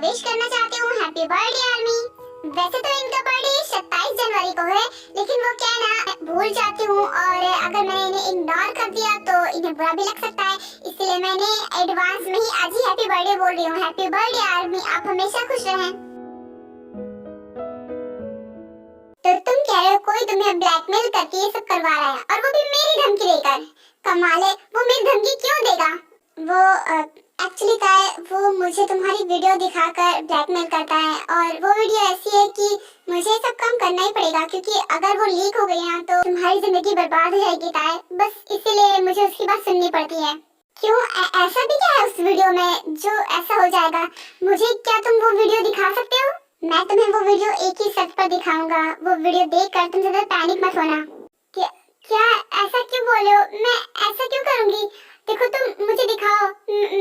Wish करना चाहती हूँ हैप्पी बर्थडे आर्मी। वैसे तो इनका बर्थडे 27 जनवरी को है, लेकिन वो क्या ना भूल जाती हूँ और अगर मैंने इन्हें इग्नोर कर दिया तो इन्हें बुरा भी लग सकता है, इसलिए मैंने एडवांस में ही आज ही हैप्पी बर्थडे बोल रही हूँ। हैप्पी बर्थडे आर्मी, आप हमेशा खुश रहें। तो तुम कह रहे हो कोई तुम्हें ब्लैकमेल करके ये सब करवा रहा है, और वो भी मेरी धमकी देकर। कमाल है, वो मेरी धमकी क्यों देगा? वो एक्चुअली क्या है, वो मुझे तुम्हारी वीडियो दिखाकर ब्लैकमेल करता है, और वो वीडियो ऐसी है कि मुझे सब काम करना ही पड़ेगा, क्योंकि अगर वो लीक हो गई ना तो तुम्हारी जिंदगी बर्बाद हो जाएगी ताए। बस इसीलिए मुझे उसकी बात सुननी पड़ती है। क्यों, ऐसा भी क्या है उस वीडियो में जो ऐसा हो जाएगा? मुझे क्या तुम वो वीडियो दिखा सकते हो? मैं तुम्हें वो वीडियो एक ही शर्त पर दिखाऊंगा। वो वीडियो देखकर तुम ज्यादा पैनिक मत होना। क्या ऐसा क्यों बोले हो? मैं ऐसा क्यों करूंगी? देखो तुम मुझे दिखाओ,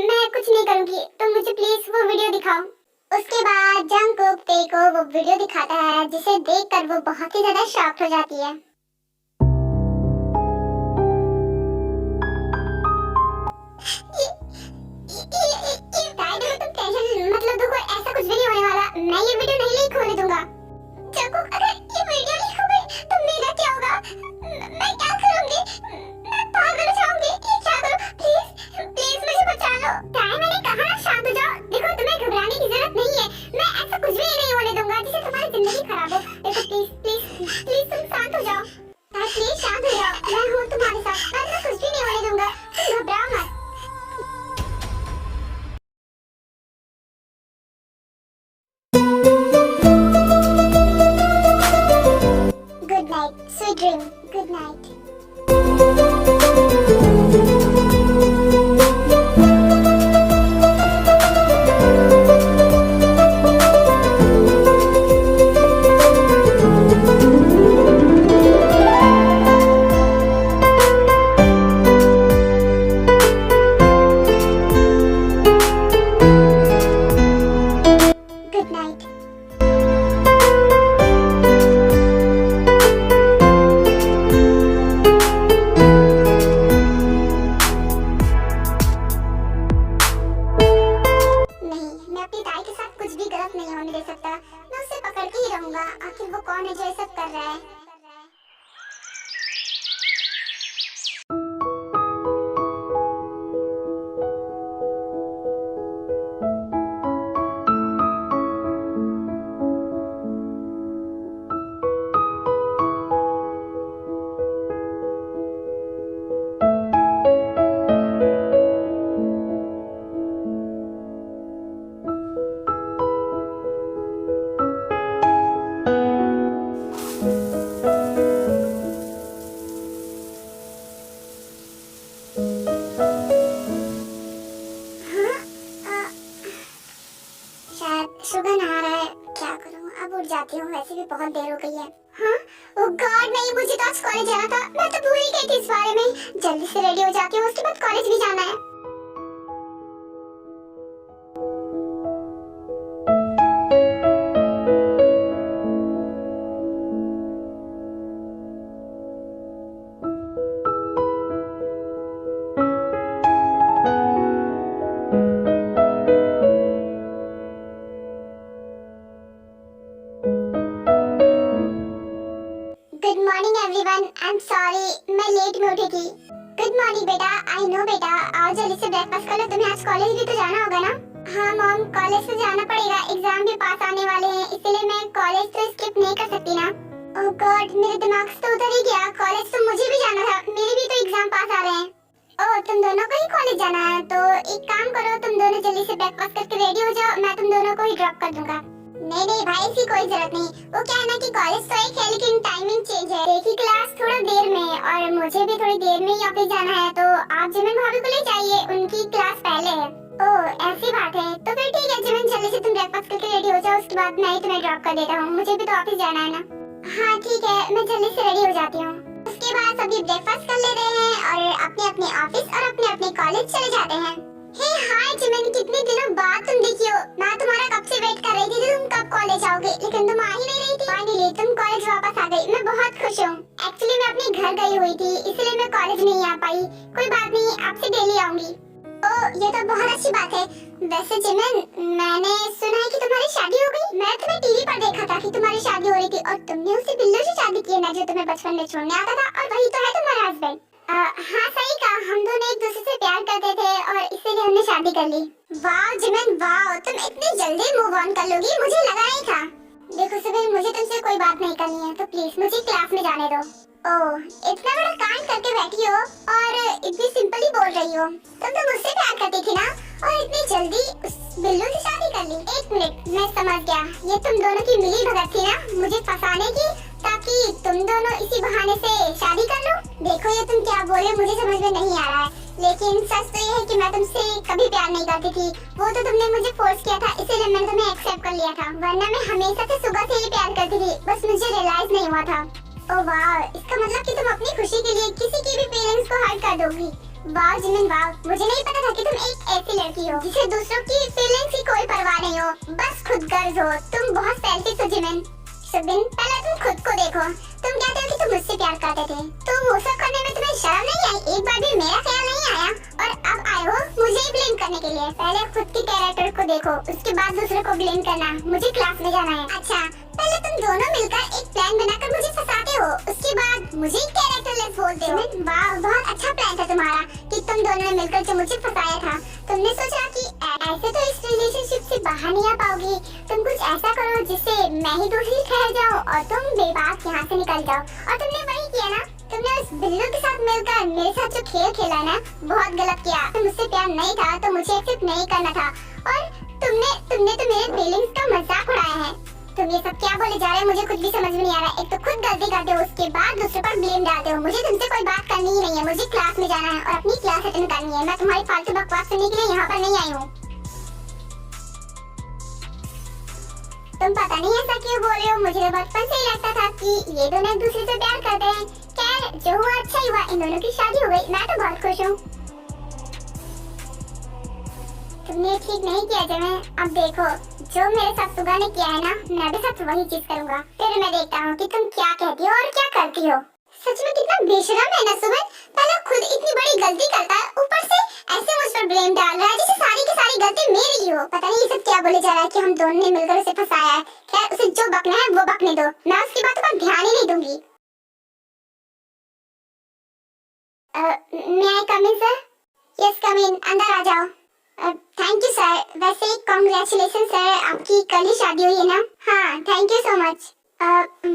मैं कुछ नहीं करूंगी, तुम मुझे प्लीज वो वीडियो दिखाओ। उसके बाद जंगकुक ते को वो वीडियो दिखाता है, जिसे देखकर वो बहुत ही ज्यादा शॉक्ड हो जाती है। तुम टेंशन मतलब देखो, ऐसा कुछ भी नहीं होने वाला। मैं ये वीडियो नहीं लीक होने दूंगा। जंगकुक, अगर ये वीडियो लीक हो गई तो मेरा क्या होगा? मैं क्या करूंगी? मैं पागल हो जाऊंगी। ये क्या करूं? प्लीज प्लीज मुझे बचा लो। ताई, मैंने कहा ना शांत हो जाओ। देखो तुम्हें घबराने की जरूरत नहीं है, मैं ऐसा कुछ भी नहीं होने दूंगा जिससे तुम्हारी जिंदगी खराब हो। देखो प्लीज प्लीज प्लीज तुम शांत हो जाओ। ताई प्लीज शांत हो जाओ, मैं हूं तुम्हारे साथ, मैं कुछ भी नहीं होने दूंगा, तुम घबराओ मत। Good night, sweet dream. Good night. Good night. नहीं होने दे सकता, मैं उसे पकड़ के ही रहूंगा। आखिर वो कौन है जो ये सब कर रहा है? सुबह नहा रहा है, क्या करूं? अब उठ जाती हूँ, वैसे भी बहुत देर हो गई है। हाँ, ओह गॉड, नहीं मुझे तो आज कॉलेज जाना था, मैं तो भूल ही गई थी इस बारे में। जल्दी से रेडी हो जाती हूँ, उसके बाद कॉलेज भी जाना है। Good morning everyone, I am sorry मैं लेट में उठी थी। गुड मॉर्निंग बेटा, आई नो बेटा, आओ जल्दी से ब्रेकफास्ट कर लो, तुम्हें आज कॉलेज भी तो जाना होगा ना? हाँ मॉम, कॉलेज तो जाना पड़ेगा, एग्जाम भी पास आने वाले हैं, इसलिए मैं कॉलेज तो स्किप नहीं कर सकती ना। ओह गॉड, मेरे दिमाग से तो उधर ही गया, कॉलेज तो मुझे भी जाना था, मेरे भी तो एग्जाम पास आ रहे हैं। ओह तुम दोनों को ही कॉलेज जाना है, तो एक काम करो, तुम दोनों जल्दी से ब्रेकफास्ट करके रेडी हो जाओ, मैं तुम दोनों को ही ड्रॉप कर दूंगा। नहीं भाई, इसकी कोई जरूरत नहीं। वो क्या है ना कि कॉलेज तो एक है, लेकिन टाइमिंग चेंज है। एक ही क्लास थोड़ा देर में, और मुझे भी थोड़ी देर में ही ऑफिस जाना है, तो आप जिमिन भाभी को ले जाइए, उनकी क्लास पहले है। ओह ऐसी बात है, तो फिर ठीक है जिमिन, जल्दी से तुम ब्रेकफास्ट करके रेडी हो जाओ, उसके बाद मैं ही तुम्हें ड्रॉप कर देता हूँ, मुझे भी तो ऑफिस जाना है ना। हाँ ठीक है, मैं जल्दी से रेडी हो जाती हूँ। उसके बाद सभी ब्रेकफास्ट कर लेते हैं और अपने अपने ऑफिस और अपने अपने कॉलेज चले जाते हैं। हे हाय जिमिन, कितने दिनों बाद तुम दिखी हो, मैं तुम्हारा कब से वेट कर रही थी तुम कब कॉलेज आओगे, लेकिन तुम आ ही नहीं रही थी। फाइनली तुम कॉलेज वापस आ गई, मैं बहुत खुश हूँ। एक्चुअली मैं अपने घर गई हुई थी, इसलिए मैं कॉलेज नहीं आ पाई। कोई बात नहीं, आपसे डेली आऊंगी। ओ ये तो बहुत अच्छी बात है। वैसे जिमिन, मैंने सुना है कि तुम्हारी शादी हो गई। मैं तुम्हें टीवी पर देखा था कि तुम्हारी शादी हो रही थी और तुमने उसी बिल्लू से शादी की है ना, जो तुम्हें बचपन में छोड़ने आता था, और वही तो है तुम्हारा हस्बैंड। हाँ सही कहा, हम दोनों एक दूसरे से प्यार करते थे और इसीलिए हमने शादी कर ली। वाह जिमिन वाह, तुम इतनी जल्दी मूव ऑन कर लोगी, मुझे लगा नहीं था। देखो सुबह, मुझे तुमसे कोई बात नहीं करनी है, तो प्लीज मुझे क्लास में जाने दो। ओह, इतना बड़ा कांड करके बैठी हो और इतनी सिंपली बोल रही हो। तुम तो मुझसे प्यार करती थी ना, और इतनी जल्दी उस बिल्लू से शादी कर ली। एक मिनट, मैं समझ गया, ये तुम दोनों की मिली भगत थी ना मुझे फंसाने की, ताकि तुम दोनों इसी बहाने से शादी कर लो। देखो ये तुम क्या बोले मुझे समझ में नहीं आ रहा है, लेकिन सच तो ये है कि मैं तुमसे कभी प्यार नहीं करती थी। वो तो तुमने मुझे फोर्स किया था, इसीलिए मैंने तुम्हें एक्सेप्ट कर लिया था, वरना मैं हमेशा से सुबह से ही प्यार करती थी, बस मुझे रियलाइज नहीं हुआ था। ओह वाह, इसका मतलब कि तुम अपनी खुशी के लिए किसी की भी पेरेंट्स को हर्ट कर दोगी। वाह जिमिन वाह, मुझे नहीं पता था कि तुम एक ऐसी लड़की हो जिसे दूसरों की फीलिंग्स की कोई परवाह नहीं हो, बस खुदगर्ज हो। तुम बहुत सेल्फिश हो जिमिन। सुबिन, पहले तुम खुद को देखो। तुम कहते हो कि तुम मुझसे प्यार करते थे, तो वो सब करने में तुम्हें शर्म नहीं आई? एक बार भी मेरा ख्याल नहीं आया, और अब आए हो मुझे ही ब्लेम करने के लिए। पहले खुद के कैरेक्टर को देखो, उसके बाद दूसरों को ब्लेम करना। मुझे क्लास में जाना है। अच्छा, पहले तुम दोनों मिलकर एक प्लान बनाकर मुझे फंसाते हो, उसके बाद मुझे कैरेक्टरलेस बोलते हो। वाह, बहुत अच्छा प्लान था तुम्हारा कि तुम दोनों ने मिलकर जो मुझे फंसाया था। तुमने सोचा कि ऐसे तो इस रिलेशनशिप से बाहर नहीं आ पाओगी, तुम कुछ ऐसा करो जिससे मैं ही दूसरी ठहर जाऊं और तुम बेबाक यहाँ से निकल जाओ। और तुमने वही किया ना, तुमने उस बिल्लू के साथ मिलकर मेरे साथ जो खेल खेला ना, बहुत गलत किया। तुम मुझसे प्यार नहीं था तो मुझे एक्सेप्ट नहीं करना था, और तुमने तो मेरे फीलिंग्स का मजाक उड़ाया है। तुम ये सब क्या बोले जा रहे हो, मुझे कुछ भी समझ में नहीं आ रहा है। एक तो खुद गलती करते हो, उसके बाद दूसरे पर ब्लेम डालते हो। मुझे तुमसे कोई बात करनी ही नहीं है, मुझे क्लास में जाना है और अपनी क्लास अटेंड करनी है। मैं तुम्हारी फालतू बकवास सुनने के लिए यहाँ पर नहीं आई हूँ। तुम पता नहीं ऐसा क्यों बोल रहे हो, मुझे तो बचपन से ही लगता था कि ये दोनों एक दूसरे से प्यार करते हैं। खैर, जो हुआ अच्छा ही हुआ, इन दोनों की शादी हो गई, मैं तो बहुत खुश हूँ। तुमने ठीक नहीं किया जिमिन। अब देखो, जो मेरे साथ सुगा ने किया है ना, मैं भी साथ वही चीज करूंगा। फिर मैं देखता हूँ कि तुम क्या कहती हो और क्या करती हो। सच में कितना बेशरम है ना सुबह, पहले खुद इतनी बड़ी गलती करता है, ऊपर से ऐसे मुझ पर ब्लेम डाल रहा है जैसे सारी की सारी गलती मेरी ही हो। पता नहीं ये सब क्या बोले जा रहा है कि हम दोनों ने मिलकर उसे फंसाया है। खैर, उसे जो बकना है वो बकने दो, मैं उसकी बातों पर ध्यान ही नहीं दूंगी। मैं कम इन सर? यस कम इन, अंदर आ जाओ। Thank you sir. वैसे कांग्रेचुलेशन सर, आपकी कल ही शादी हुई है ना? हाँ, थैंक यू सो मच।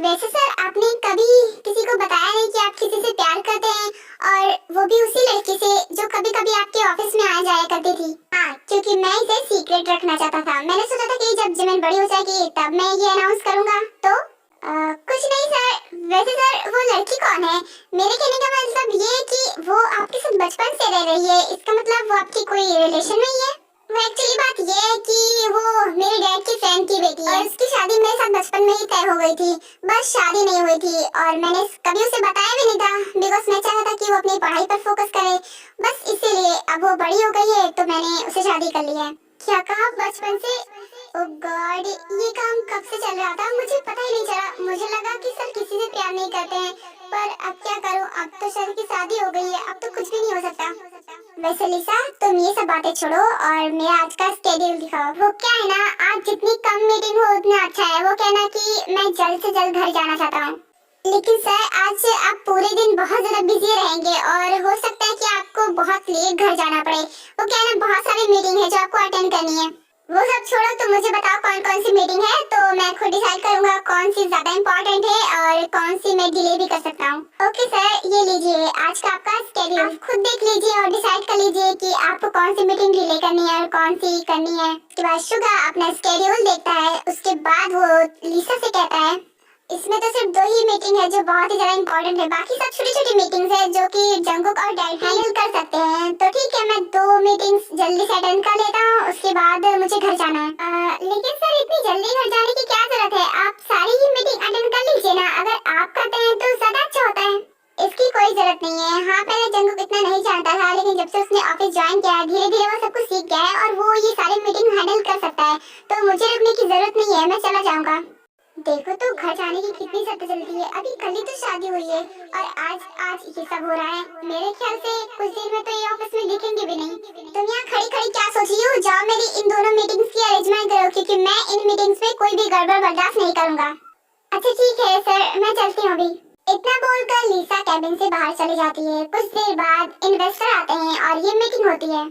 वैसे सर, आपने कभी किसी को बताया नहीं कि आप किसी से प्यार करते हैं, और वो भी उसी लड़की से जो कभी कभी आपके ऑफिस में आया जाया करती थी? हाँ, क्योंकि मैं इसे सीक्रेट रखना चाहता था। मैंने सोचा था कि जब जिमिन बड़ी हो जाएगी तब मैं ये अनाउंस करूंगा। तो कुछ नहीं सर। वैसे सर, वो लड़की कौन है? मेरे कहने का मतलब ये है कि वो आपके साथ बचपन से रह रही है, इसका मतलब वो आपकी कोई रिलेशन में ही है? वो एक्चुअली बात ये है कि वो मेरे डैड की फ्रेंड की बेटी है, और उसकी शादी मेरे साथ बचपन में ही तय हो गई थी, बस शादी नहीं हुई थी, और मैंने कभी उसे बताया भी नहीं था, बिकॉज मैं चाहता था कि वो अपनी पढ़ाई पर फोकस करे, बस इसीलिए। अब वो बड़ी हो गई है तो मैंने उसे शादी कर ली है। क्या कहा, बचपन से? ओह गॉड, ये काम कब से चल रहा था, मुझे पता ही नहीं चला। मुझे लगा कि सर किसी से प्यार नहीं करते हैं, पर अब क्या करूं, अब तो सर की शादी हो गई है, अब तो कुछ भी नहीं हो सकता। वैसे लिसा, तुम ये सब बातें छोड़ो और मेरा आज का स्केड्यूल दिखाओ। वो क्या है ना, आज जितनी कम मीटिंग हो उतना अच्छा है। वो कहना कि मैं जल्द से जल्द घर जाना चाहता हूँ। लेकिन सर, आज से आप पूरे दिन बहुत ज्यादा बिजी रहेंगे और हो सकता है कि आपको बहुत लेट घर जाना पड़े। वो कहना बहुत सारी मीटिंग है जो आपको अटेंड करनी है। वो सब छोड़ो, तुम मुझे बताओ कौन कौन सी मीटिंग है, तो मैं खुद डिसाइड करूंगा कौन सी ज्यादा इम्पोर्टेंट है और कौन सी मैं डिले भी कर सकता हूँ। ओके सर, ये लीजिए आज का आपका स्केड्यूल। आप खुद देख लीजिए और डिसाइड कर लीजिए कि आपको कौन सी मीटिंग डिले करनी है और कौन सी करनी है। उसके बाद शुगा अपना स्केड्यूल देखता है, उसके बाद वो लिसा से कहता है इसमें तो सिर्फ 2 ही मीटिंग है जो बहुत ही ज्यादा इम्पोर्टेंट है, बाकी सब छोटी छोटी मीटिंग्स है जो कि जंगकुक और डैड हैंडल कर सकते हैं। तो ठीक है, मैं 2 मीटिंग्स जल्दी से अटेंड कर लेता हूँ, उसके बाद मुझे घर जाना है। लेकिन सर, इतनी जल्दी घर जाने की क्या जरूरत है, आप सारी ही मीटिंग अटेंड कर लीजिए ना। अगर आप करते हैं तो ज्यादा अच्छा होता है। इसकी कोई जरूरत नहीं है। हाँ, पहले जंगकुक इतना नहीं जानता था, लेकिन जब से उसने ऑफिस ज्वाइन किया है, धीरे धीरे वो सब कुछ सीख गया है और वो ये सारी मीटिंग हैंडल कर सकता है, तो मुझे रुकने की जरूरत नहीं है, मैं चला जाऊंगा। देखो तो घर जाने की कितनी सख्त जल्दी है, अभी कल ही तो शादी हुई है और आज आज ये सब हो रहा है। मेरे ख्याल से कुछ देर में तो ये ऑफिस में दिखेंगे भी नहीं। तुम यहाँ खड़ी खड़ी क्या सोच रही हो? जाओ मेरी इन दोनों मीटिंग्स की अरेंजमेंट करो, क्योंकि मैं इन मीटिंग्स में कोई भी गड़बड़ बर्दाश्त नहीं करूंगा। अच्छा ठीक है सर, मैं चलती हूँ अभी। इतना बोलकर लीसा कैबिन से बाहर चली जाती है। कुछ देर बाद इन्वेस्टर आते हैं और ये मीटिंग होती है।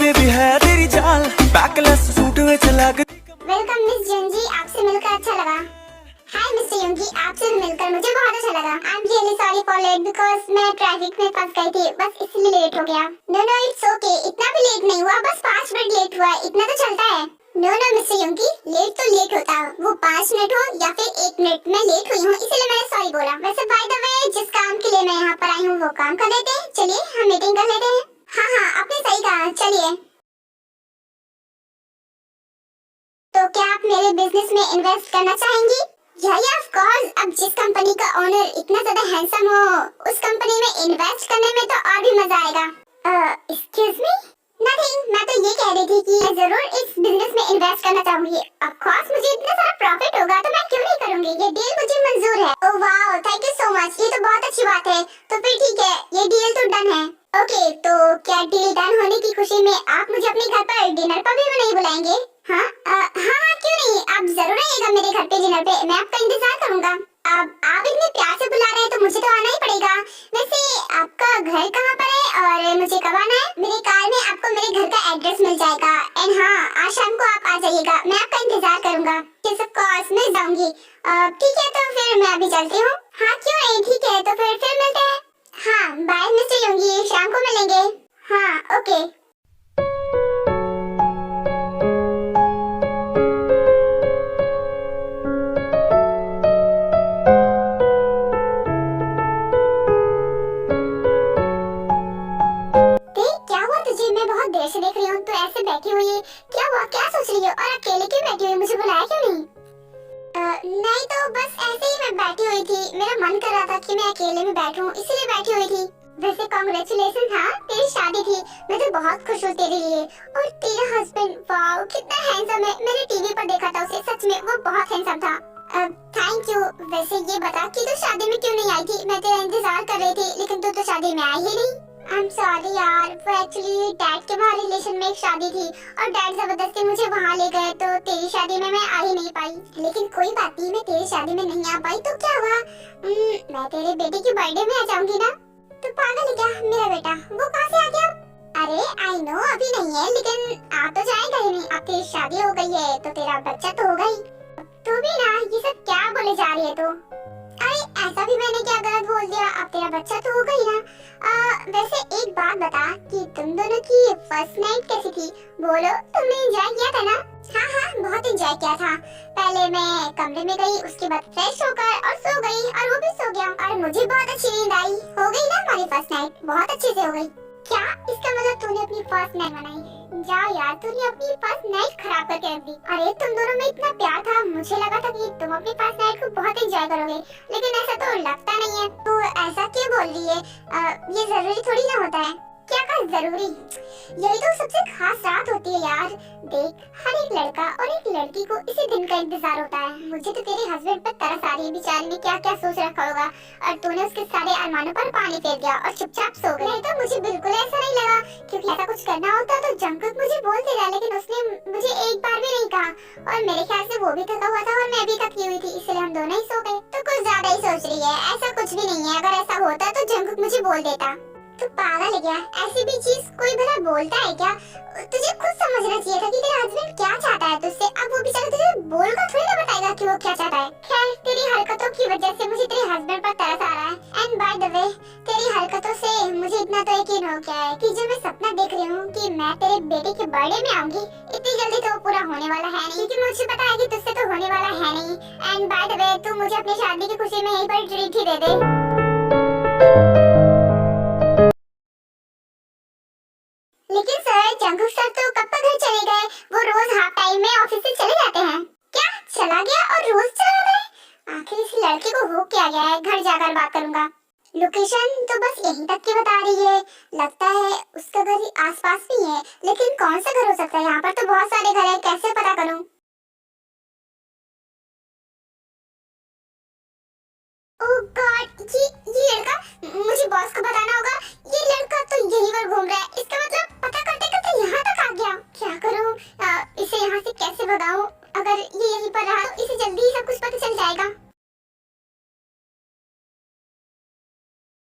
बेबी है तेरी चाल, बैकलेस सूट में चला के। वेलकम मिस जंजी, आपसे मिलकर अच्छा लगा। हाय मिस्टर यंगी, आपसे मिलकर मुझे बहुत अच्छा लगा। I am really sorry for late because मैं ट्रैफिक में फंस गई थी, बस इसलिए लेट हो गया। नो नो इट्स ओके, इतना भी लेट नहीं हुआ, बस 5 मिनट लेट हुआ, इतना तो चलता है। नो नो मिस्टर यंगी, लेट तो लेट होता है, वो 5 मिनट हो या फिर 1 मिनट, मैं लेट हुई हूँ इसलिए मैंने सॉरी बोला। वैसे बाय द वे, जिस काम के लिए मैं यहाँ पर आई हूँ वो काम कर लेते हैं। चलिए हम मीटिंग कर लेते हैं। हाँ हाँ आपने सही कहा, चलिए। तो क्या आप मेरे बिजनेस में इन्वेस्ट करना चाहेंगी? या ऑफ कोर्स, अब जिस कंपनी का ओनर इतना ज्यादा हैंडसम हो, उस कंपनी में इन्वेस्ट करने में तो और भी मजा आएगा। Excuse me? नथिंग, मैं तो ये कह रही थी कि मैं जरूर इस बिजनेस में इन्वेस्ट करना चाहूंगी। ऑफ कोर्स मुझे इतना सारा प्रॉफिट होगा तो मैं क्यों नहीं करूंगी, ये डील मुझे मंजूर है। Oh wow, thank you so much, ये तो बहुत अच्छी बात है। तो फिर ठीक है, ये डील तो डन है। ओके, तो क्या डील डन होने की खुशी में आप मुझे अपने घर पर डिनर पर भी नहीं बुलाएंगे? हाँ हाँ क्यों नहीं, आप जरूर आइएगा मेरे घर पे डिनर पे, मैं आपका इंतजार करूंगा। अब आप इतने प्यार से बुला रहे हैं तो मुझे तो आना ही पड़ेगा। वैसे आपका घर कहाँ पर है और मुझे कब आना है? मेरी कार में आपको मेरे घर का एड्रेस मिल जाएगा। एंड हाँ, आज शाम को आप आ जाइएगा, मैं आपका इंतजार करूंगा। ऑफ कोर्स मैं जाऊंगी। ठीक है, तो फिर मैं अभी चलती हूँ। हाँ क्यों नहीं, ठीक है, तो फिर मिलते हैं। हाँ बाय मिस्टर योंगी, शाम को मिलेंगे। हाँ ओके। मैं बहुत देर से देख रही हूँ, तो ऐसे बैठी हुई है, क्या हुआ, क्या सोच रही हो? और अकेले क्यों बैठी हुई, मुझे बुलाया क्यों नहीं? नहीं तो बस ऐसे ही मैं बैठी हुई थी, मेरा मन कर रहा था कि मैं अकेले में बैठूं, इसलिए बैठी हुई थी। वैसे कांग्रेचुलेशन, हाँ तेरी शादी थी, मैं तो बहुत खुश हूँ तेरे लिए। और तेरा हस्बैंड, वाओ कितना हैंडसम है, मैंने टीवी पर देखा था उसे, सच में वो बहुत हैंडसम था। Thank you. वैसे ये बता कि तू शादी में क्यों नहीं आई थी? मैं तेरा इंतजार कर रही थी, लेकिन तू तो शादी में आई ही नहीं। I'm sorry यार, वो एक्चुअली डैड के वहाँ रिलेशन में एक शादी थी और डैड जबरदस्ती मुझे वहाँ ले गए, तो तेरी शादी में मैं आ ही नहीं पाई। लेकिन कोई बात नहीं, मैं तेरी शादी में नहीं आ पाई तो क्या हुआ, मैं तेरे बेटे की बर्थडे में आ जाऊंगी ना। तो पागल है क्या मेरा बेटा, वो कहाँ से आ गया? अरे आई नो अभी नहीं है, लेकिन आ तो जाएगा ही नहीं, अब तेरी शादी हो गई है तो तेरा बच्चा तो होगा ही। तू भी ना ये सब क्या बोले जा रही है तू? अरे ऐसा भी मैंने क्या गलत बोल दिया, अब तेरा बच्चा तो होगा ही ना। वैसे एक बात बता कि तुम दोनों की फर्स्ट नाइट कैसी थी? बोलो, तुमने एंजॉय किया था ना? हाँ हाँ बहुत एंजॉय किया था। पहले मैं कमरे में गई, उसके बाद फ्रेश होकर और सो गई और वो भी सो गया और मुझे बहुत अच्छी नींद आई। हो गई ना हमारी फर्स्ट नाइट, बहुत अच्छे से हो गई। क्या इसका मतलब तूने अपनी फर्स्ट नाइट मनाई? जाओ यार, तूने अपनी फर्स्ट नाइट खराब करके रख दी। अरे तुम दोनों में इतना प्यार था, मुझे लगा था कि तुम अपनी फर्स्ट नाइट को बहुत एंजॉय करोगे, लेकिन ऐसा तो लगता नहीं है। तो ऐसा क्यों बोल रही है? ये जरूरी थोड़ी ना होता है। क्या कहा जरूरी? यही तो सबसे खास रात होती है यार। देख, हर एक लड़का और एक लड़की को इसी दिन का इंतजार होता है। मुझे तो तेरे हस्बैंड पर तरस आ रही है, बेचारे ने क्या क्या सोच रखा होगा और तूने उसके सारे अरमानों पर पानी फेर दिया और चुपचाप सो गई। नहीं तो मुझे बिल्कुल ऐसा नहीं लगा, क्योंकि ऐसा कुछ करना होता तो जंगकुक मुझे बोल देगा, लेकिन उसने मुझे एक बार भी नहीं कहा और मेरे ख्याल से वो भी थका हुआ था और मैं भी थकी हुई थी, इसलिए हम दोनों ही सो गए। तो कुछ ज्यादा ही सोच रही है, ऐसा कुछ भी नहीं है। अगर ऐसा होता तो जंगकुक मुझे बोल देता। तू पागल है क्या? ऐसी भी चीज कोई भला बोलता है क्या? तुझे खुद समझना चाहिए था कि तेरा हस्बैंड क्या चाहता है तुझसे। अब वो बेचारा तुझे बोल कर थोड़ी ना बताएगा कि वो क्या चाहता है। खैर, तेरी हरकतों की वजह से मुझे तेरे हस्बैंड पर तरस आ रहा है। एंड बाय द वे, तेरी हरकतों से मुझे इतना तो यकीन हो गया है कि जो मैं सपना देख रही हूँ कि मैं तेरे बेटे के बर्थडे में आऊंगी, इतनी जल्दी तो वो पूरा होने वाला है नहीं, क्योंकि मुझे पता है कि तुझसे तो होने वाला है नहीं। एंड बाय द वे, तू मुझे अपनी शादी की खुशी में यहीं पर ट्रीट ही दे दे। लेकिन सर, पर जंगकुक सर तो कब तक घर चले गए? वो रोज हाफ टाइम में ऑफिस से चले जाते हैं। क्या चला गया और रोज चला गया? आखिर इस लड़के को हो क्या गया है? घर जाकर बात करूंगा। लोकेशन तो बस यहीं तक की बता रही है। लगता है उसका घर ही आसपास भी है, लेकिन कौन सा घर हो सकता है? यहाँ पर तो बहुत सारे घर हैं, कैसे पता करूं? ओह गॉड, ये लड़का, मुझे बॉस को बताना होगा। ये लड़का तो यहीं पर घूम रहा है, इसका मतलब पता करते करते यहाँ तक आ गया। क्या करूं? इसे यहाँ से कैसे भगाऊं? अगर ये यहीं पर रहा तो इसे जल्दी ही सब कुछ पता चल जाएगा।